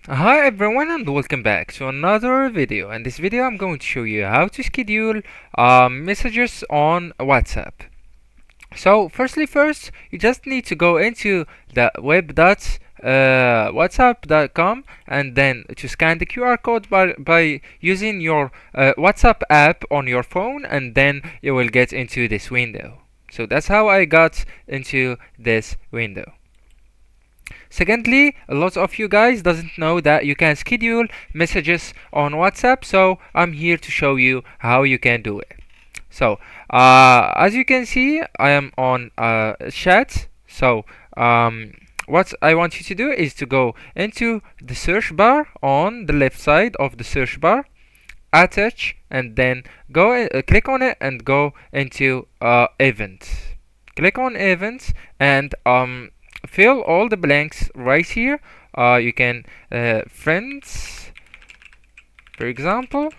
Hi everyone and welcome back to another video. In this video I'm going to show you how to schedule messages on WhatsApp. So first you just need to go into the web.whatsapp.com and then to scan the QR code by using your WhatsApp app on your phone, and then you will get into this window. So that's how I got into this window. Secondly, a lot of you guys doesn't know that you can schedule messages on WhatsApp, so I'm here to show you how you can do it. So, as you can see, I am on chat. So, what I want you to do is to go into the search bar on the left side of the search bar, attach, and then click on it and go into events. Click on events and fill all the blanks right here. You can friends, for example,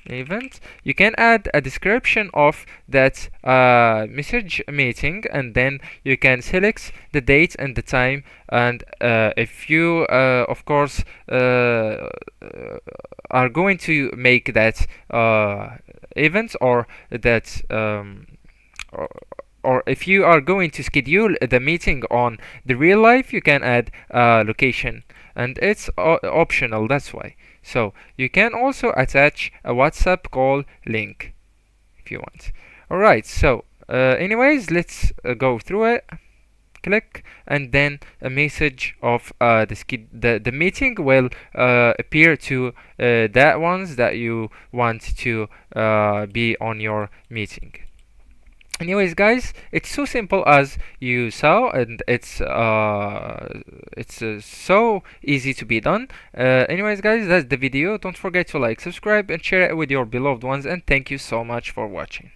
event. You can add a description of that message meeting, and then you can select the date and the time. And if you, of course, are going to make that event or that or if you are going to schedule the meeting on the real life, you can add location, and it's optional, that's why. So you can also attach a WhatsApp call link if you want. Alright, so anyways, let's go through it. Click, and then a message of the meeting will appear to that ones that you want to be on your meeting. Anyways, guys, it's so simple as you saw, and it's so easy to be done. Anyways, guys, that's the video. Don't forget to like, subscribe, and share it with your beloved ones, and thank you so much for watching.